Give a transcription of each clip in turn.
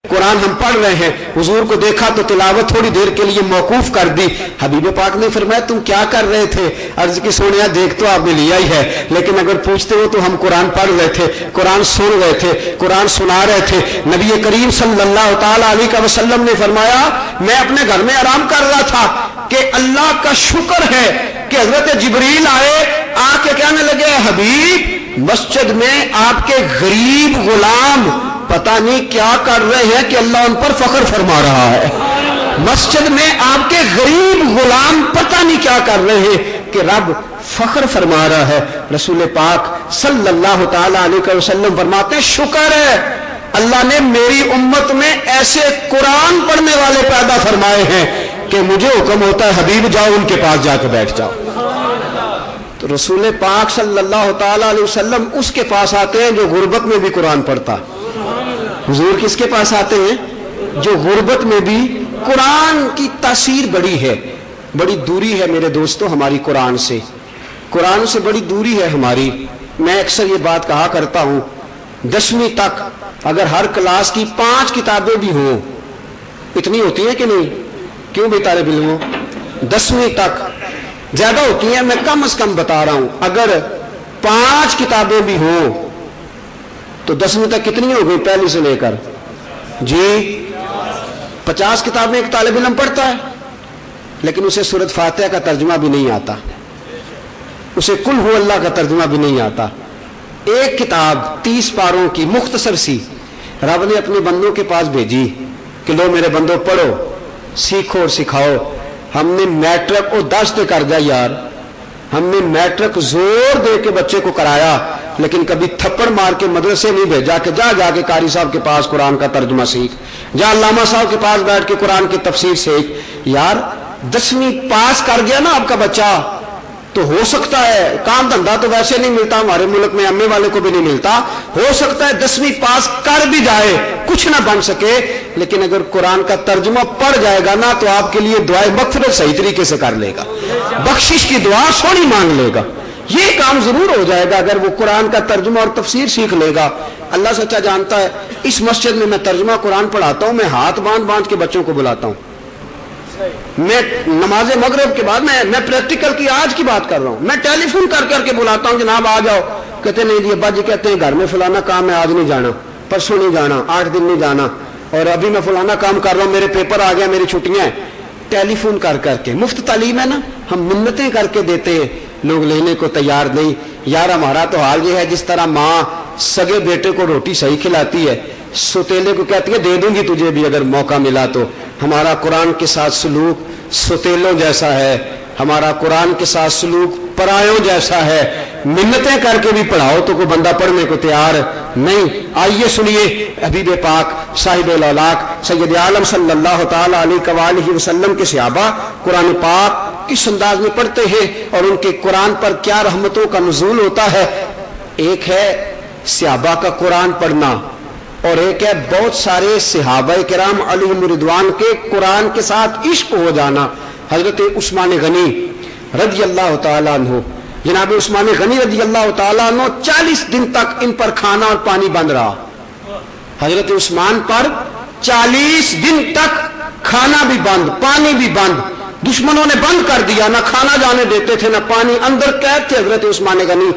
कुरान हम पढ़ रहे हैं, हुजूर को देखा तो तिलावत थोड़ी देर के लिए मौकूफ कर दी। हबीब पाक ने फरमाया तुम क्या कर रहे थे? अर्ज की सोनिया देख तो आपने लिया ही है, लेकिन अगर पूछते हो तो हम कुरान पढ़ रहे थे, कुरान सुन रहे थे, कुरान सुना रहे थे। नबी करीम सल्लल्लाहु तआला अलैहि वसल्लम ने फरमाया मैं अपने घर में आराम कर रहा था कि अल्लाह का शुक्र है कि हजरत जिब्रील आए, आके कहने लगे हबीब मस्जिद में आपके गरीब गुलाम पता नहीं क्या कर रहे हैं कि अल्लाह उन पर फख्र फरमा रहा है। मस्जिद में आपके गरीब गुलाम पता नहीं क्या कर रहे हैं कि रब फख्र फरमा रहा है। रसूल पाक सल्लल्लाहु तआला अलैहि वसल्लम फरमाते हैं शुक्र है अल्लाह ने मेरी उम्मत में ऐसे कुरान पढ़ने वाले पैदा फरमाए हैं कि मुझे हुक्म होता है हबीब जाओ उनके पास जाकर बैठ जाओ। तो रसूल पाक सल्लल्लाहु तआला अलैहि वसल्लम उसके पास आते हैं जो गुर्बत में भी कुरान पढ़ता। हुजूर किसके पास आते हैं? जो गुर्बत में भी कुरान की तासीर बड़ी है, बड़ी दूरी है मेरे दोस्तों हमारी कुरान से, कुरान से बड़ी दूरी है हमारी। मैं अक्सर ये बात कहा करता हूं 10वीं तक अगर हर क्लास की 5 किताबें भी हों, इतनी होती है कि नहीं? क्यों भी तालिब इल्म 10वीं तक ज्यादा होती है, मैं कम से कम बता रहा हूं। अगर 5 किताबें भी हों तो 10वीं तक कितनी हो गई? पहली से लेकर जी 50 किताबें एक तालिब इल्म पढ़ता है, लेकिन उसे सूरत फातिहा का तर्जुमा भी नहीं आता, उसे कुल हु अल्लाह का तर्जुमा भी नहीं आता। एक किताब 30 पारों की मुख्तसर सी रब ने अपने बंदों के पास भेजी कि लो मेरे बंदों पढ़ो सीखो और सिखाओ। हमने मैट्रिक और 10 तक कर दिया यार, हमने मैट्रिक जोर दे के बच्चे को कराया, लेकिन कभी थप्पड़ मार के मदरसे नहीं भेजा कि जा जाके कारी साहब के पास कुरान का तर्जुमा सीख, जा अल्लामा साहब के पास बैठ के कुरान की तफसीर सीख। यार 10वीं पास कर गया ना आपका बच्चा तो हो सकता है, काम धंधा तो वैसे नहीं मिलता हमारे मुल्क में, एमए वाले को भी नहीं मिलता, हो सकता है 10वीं पास कर भी जाए कुछ ना बन सके, लेकिन अगर कुरान का तर्जुमा पढ़ जाएगा ना तो आपके लिए दुआए मगफिरत सही तरीके से कर लेगा, बख्शिश की दुआ सोनी मांग लेगा। ये काम जरूर हो जाएगा अगर वो कुरान का तर्जुमा और तफसीर सीख लेगा। अल्लाह सच्चा जानता है, इस मस्जिद में मैं तर्जुमा कुरान पढ़ाता हूं, मैं हाथ बांध बांध के बच्चों को बुलाता हूं। मैं नमाज मगरिब के बाद मैं प्रैक्टिकल की आज की बात कर रहा हूं, मैं टेलीफोन कर करके बुलाता हूं जनाब आ जाओ। कहते नहीं जी अब्बा जी कहते हैं घर में फलाना काम है, आज नहीं जाना, परसों नहीं जाना, 8 दिन नहीं जाना, और अभी मैं फलाना काम कर रहा हूं, मेरे पेपर आ गया, मेरी छुट्टियां हैं। टेलीफोन कर करके मुफ्त तालीम है ना, हम मिन्नतें करके देते हैं, लोग लेने को तैयार नहीं। यार हमारा तो हाल ये है जिस तरह माँ सगे बेटे को रोटी सही खिलाती है, सुतेले को कहती है दे दूंगी तुझे भी अगर मौका मिला तो। हमारा कुरान के साथ सलूक सुतेलों जैसा है, हमारा कुरान के साथ सलूक परायों जैसा है। मिन्नतें करके भी पढ़ाओ तो कोई बंदा पढ़ने को तैयार नहीं। आइए सुनिए हबीब पाक साहिब औलाक सैयद आलम सल्लल्लाहु तआला अलैहि वसल्लम के सहाबा कुरान पाक किस अंदाज में पढ़ते हैं और उनके कुरान पर क्या रहमतों का नुज़ूल होता है। एक है सहाबा का कुरान पढ़ना और एक है बहुत सारे सहाबा किराम अलैहिम रिदवान के कुरान के साथ इश्क हो जाना। हजरत उस्मान गनी रज़ी अल्लाह तआला अन्हु, जनाब उस्मान गनी रज़ी अल्लाह तआला अन्हु 40 दिन तक इन पर खाना और पानी बंद रहा। हजरत उस्मान पर 40 दिन तक खाना भी बंद, पानी भी बंद, दुश्मनों ने बंद कर दिया, ना खाना जाने देते थे ना पानी, अंदर कैद थे हजरत उस्मान गनी।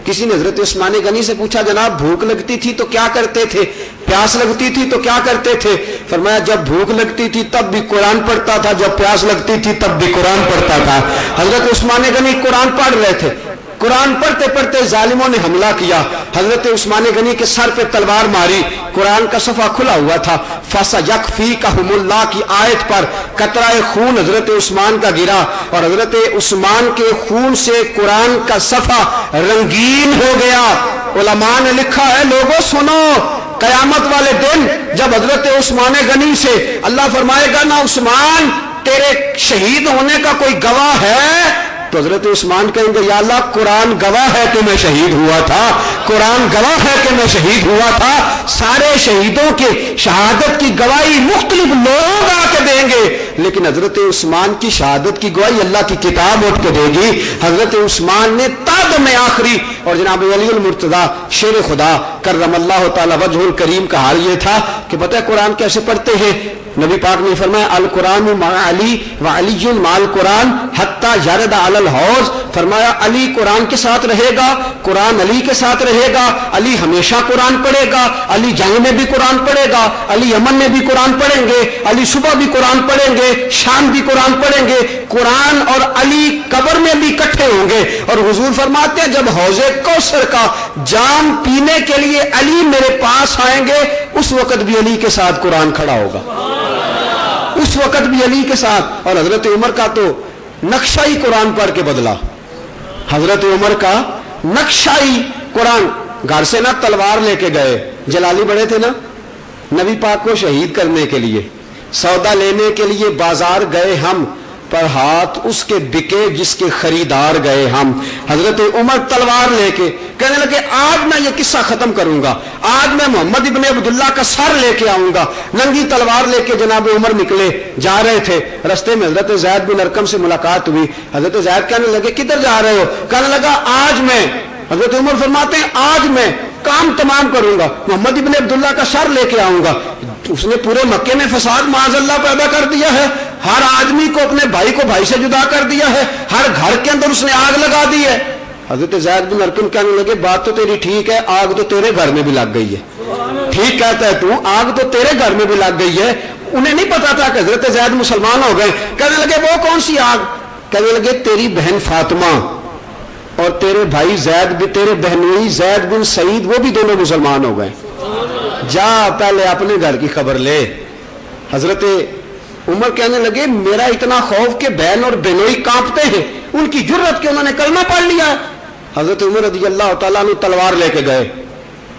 किसी ने हजरत उस्मान गनी से पूछा जनाब भूख लगती थी तो क्या करते थे, प्यास लगती थी तो क्या करते थे? फरमाया जब भूख लगती थी तब भी कुरान पढ़ता था, जब प्यास लगती थी तब भी कुरान पढ़ता था। हजरत उस्मान गनी कुरान पढ़ रहे थे, कुरान पढ़ते पढ़ते जालिमों ने हमला किया, हजरत उस्मान गनी के सर पे तलवार मारी, कुरान का सफा खुला हुआ था। फसयकफीकहुमुल्लाह की आयत पर कतराए खून हजरत उस्मान का गिरा और हजरत उस्मान के खून से कुरान का सफा रंगीन हो गया। उलमा ने लिखा है लोगों सुनो, कयामत वाले दिन जब हजरत उस्मान गनी से अल्लाह फरमाएगा ना उस्मान तेरे शहीद होने का कोई गवाह है, तो हजरत उस्मान कहेंगे या अल्लाह कुरान गवाह है कि मैं शहीद हुआ था, कुरान गवाह है कि मैं शहीद हुआ था। सारे शहीदों के शहादत की गवाही मुख्तलिफ लोग आके देंगे, लेकिन हजरत उस्मान की शहादत की गवाही अल्लाह की किताब उठ के देगी। हजरत उस्मान ने तादम आखिरी, और जनाब अलीउल मुर्तजा शेर खुदा करमल्लाहु ताला वजहुल करीम का हाल ये था कि पता है कुरान कैसे पढ़ते हैं? नबी पाक ने फरमाया अल कुरान मा अली व अलीयुन माल कुरान हत्ता यरद अलल हौज। फरमाया अली कुरान के साथ रहेगा, कुरान अली के साथ रहेगा, अली हमेशा कुरान पढ़ेगा, अली जंग में भी कुरान पढ़ेगा, अली यमन में भी कुरान पढ़ेंगे, अली सुबह भी कुरान पढ़ेंगे, शाम भी कुरान पढ़ेंगे, कुरान और अली कब्र में भी इकट्ठे होंगे। और हुजूर फरमाते हैं जब हौजे कौसर का जाम पीने के लिए अली मेरे पास आएंगे, उस वक्त भी अली के साथ कुरान खड़ा होगा, उस वक्त भी अली के साथ। और हजरत उमर का तो नक्शा ही कुरान पढ़ के बदला। हजरत उमर का नक्शा ही कुरान। घर से ना तलवार लेके गए, जलाली बड़े थे ना, नबी पाक को शहीद करने के लिए सौदा लेने के लिए बाजार गए हम, पर हाथ उसके बिके जिसके खरीदार गए हम। हजरत उमर तलवार लेके कहने लगे आज मैं ये किस्सा खत्म करूंगा, आज मैं मोहम्मद इब्ने अब्दुल्लाह का सर लेके आऊंगा। नंगी तलवार लेके जनाब उमर निकले, जा रहे थे। रास्ते में हजरत ज़ैद बिन अरकम से मुलाकात हुई। हजरत ज़ैद कहने लगे किधर जा रहे हो? कहने लगा आज मैं, हजरत उमर फरमाते हैं आज मैं काम तमाम करूंगा, मोहम्मद इब्ने अब्दुल्लाह का सर लेके आऊंगा। उसने पूरे मक्के में फसाद माज़अल्लाह पैदा कर दिया है, हर आदमी को अपने भाई को भाई से जुदा कर दिया है, हर घर के अंदर उसने आग लगा दी है। हजरत ज़ैद बिन अरकम कहने लगे बात तो तेरी ठीक है, आग तो तेरे घर में भी लग गई है। ठीक कहता है तू, आग तो तेरे घर में भी लग गई है। उन्हें नहीं पता था कि हजरत ज़ैद मुसलमान हो गए। कहने लगे वो कौन सी आग? कहने लगे तेरी बहन फातिमा और तेरे भाई ज़ैद भी, तेरे बहनोई ज़ैद बिन सईद, वो भी दोनों मुसलमान हो गए। जा पहले अपने घर की खबर ले। हजरत उमर कहने लगे मेरा इतना खौफ कि बहन और बहनोई कांपते हैं, उनकी जुर्रत के उन्होंने कलमा पढ़ लिया। हजरत उमर रज़ी अल्लाह तआला अन्हु तलवार लेके गए।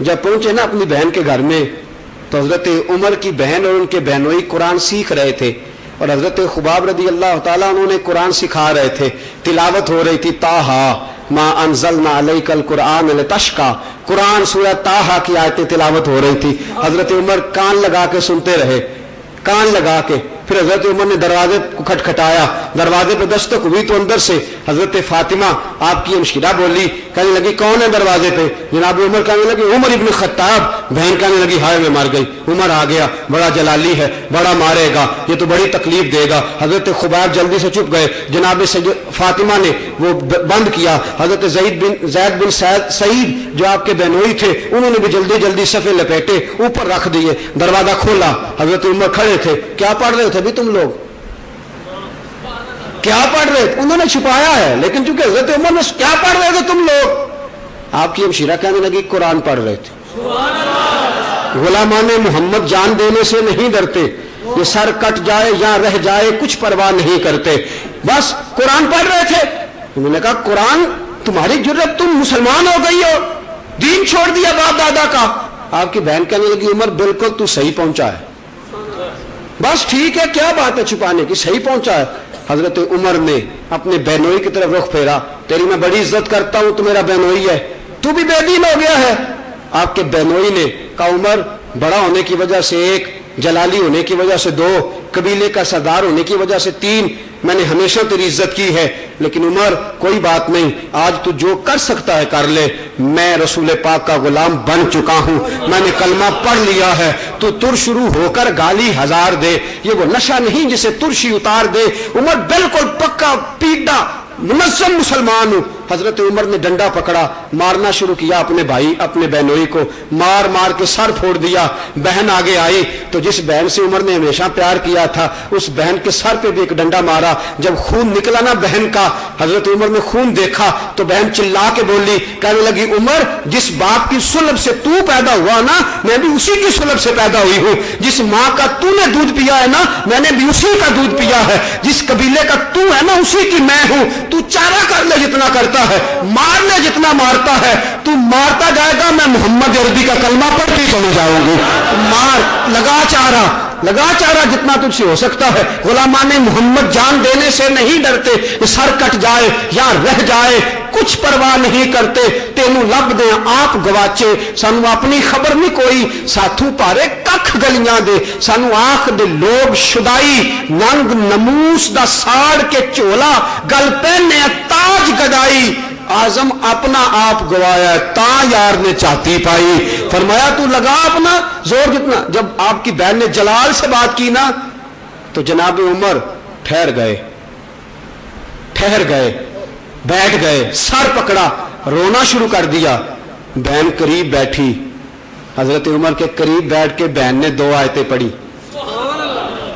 जब पहुंचे ना अपनी बहन के घर में, तो हजरत उमर की बहन और उनके बहनोई कुरान सीख रहे थे, और हजरत खुबाब रज़ी अल्लाह तआला उन्होंने कुरान सिखा रहे थे। तिलावत हो रही थी ताहा मा अंज़लना अलैकल कुरान लितश्का, कुरान सूरह ताहा की आयतें तिलावत हो रही थी। हजरत उमर कान लगा के सुनते रहे, कान लगा के। फिर हजरत उमर ने दरवाजे को खटखटाया, दरवाजे पे दस्तक हुई तो अंदर से हजरत फातिमा आपकी हमशीरा बोली। कहने लगी कौन है दरवाजे पे? जनाब उमर कहने लगे उमर इब्न खत्ताब। बहन कहने लगी हाय मैं मर गई, उमर आ गया, बड़ा जलाली है, बड़ा मारेगा, ये तो बड़ी तकलीफ देगा। हजरत खुबाब जल्दी से चुप गए। जनाब फातिमा ने वो बंद किया। हजरत ज़ैद बिन सईद जो आपके बहनोई थे, उन्होंने भी जल्दी जल्दी सफे लपेटे ऊपर रख दिए, दरवाजा खोला। हजरत उमर खड़े थे। क्या पढ़ रहे थे भी तुम लोग? क्या पढ़ रहे थे? उन्होंने छुपाया है, लेकिन चूंकि हजरत उमर ने क्या पढ़ रहे थे तुम लोग? आपकी हमशीरा कहने लगी कुरान पढ़ रहे थे। गुलामान मोहम्मद जान देने से नहीं डरते, ये सर कट जाए या रह जाए कुछ परवाह नहीं करते, बस कुरान पढ़ रहे थे। उन्होंने कहा कुरान तुम्हारी जुर्रत, तुम मुसलमान हो गई हो, दीन छोड़ दिया बाप दादा का। आपकी बहन कहने लगी उमर बिल्कुल तू सही पहुंचा है, बस ठीक है, क्या बात है छुपाने की, सही पहुंचा है। हजरत उमर ने अपने बहनोई की तरफ रुख फेरा। तेरी मैं बड़ी इज्जत करता हूं, तू मेरा बहनोई है, तू भी बेदीन हो गया है। आपके बहनोई ने कहा उमर बड़ा होने की वजह से एक, जलाली होने की वजह से दो, कबीले का सरदार होने की वजह से तीन, मैंने हमेशा तेरी इज्जत की है, लेकिन उमर कोई बात नहीं, आज तू जो कर सकता है कर ले। मैं रसूल पाक का गुलाम बन चुका हूं, मैंने कलमा पढ़ लिया है। तू तुर शुरू होकर गाली हजार दे, ये वो नशा नहीं जिसे तुरशी उतार दे। उमर बिल्कुल पक्का पीटा मुनज़्ज़म मुसलमान हूं। हजरत उमर ने डंडा पकड़ा, मारना शुरू किया अपने भाई अपने बहनोई को, मार मार के सर फोड़ दिया। बहन आगे आई तो जिस बहन से उमर ने हमेशा प्यार किया था, उस बहन के सर पे भी एक डंडा मारा। जब खून निकला ना बहन का, हजरत उमर ने खून देखा तो बहन चिल्ला के बोली, कहने लगी उमर जिस बाप की सुलभ से तू पैदा हुआ ना, मैं भी उसी की सुलभ से पैदा हुई हूं। जिस माँ का तूने दूध पिया है ना, मैंने भी उसी का दूध पिया है। जिस कबीले का तू है ना, उसी की मैं हूं। तू चारा कर ले जितना करता है, मार ले जितना मारता है, तू मारता जाएगा, मैं मोहम्मद अरबी का कलमा पढ़ती चली जाऊंगी। मार लगा चारा, लगा चारा जितना तुझसे हो सकता है। गुलामाने मोहम्मद जान देने से नहीं डरते, सर कट जाए या रह जाए कुछ परवाह नहीं करते, तेनू लब दे आप गवाचे, सानू अपनी खबर नहीं कोई, साथू पारे कख गलियां दे, सानू आख दे लोग शुदाई, नंग नमूस दा साड़ के झोला, गल पहने ताज गदाई, आजम अपना आप गवाया ता यार ने चाहती पाई। फरमाया तू लगा अपना जोर जितना। जब आपकी बहन ने जलाल से बात की ना तो जनाब उमर ठहर गए, बैठ गए, सर पकड़ा, रोना शुरू कर दिया। बहन करीब बैठी, हजरत उमर के करीब बैठ के बहन ने 2 आयतें पढ़ी।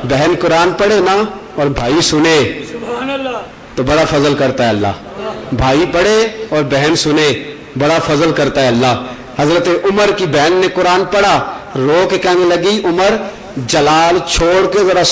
बहन कुरान पढ़े ना और भाई सुने तो बड़ा फजल करता है अल्लाह। भाई पढ़े और बहन सुने बड़ा फजल करता है अल्लाह। हजरत उमर की बहन ने कुरान पढ़ा, रो के कहने लगी उमर जलाल छोड़ के जरा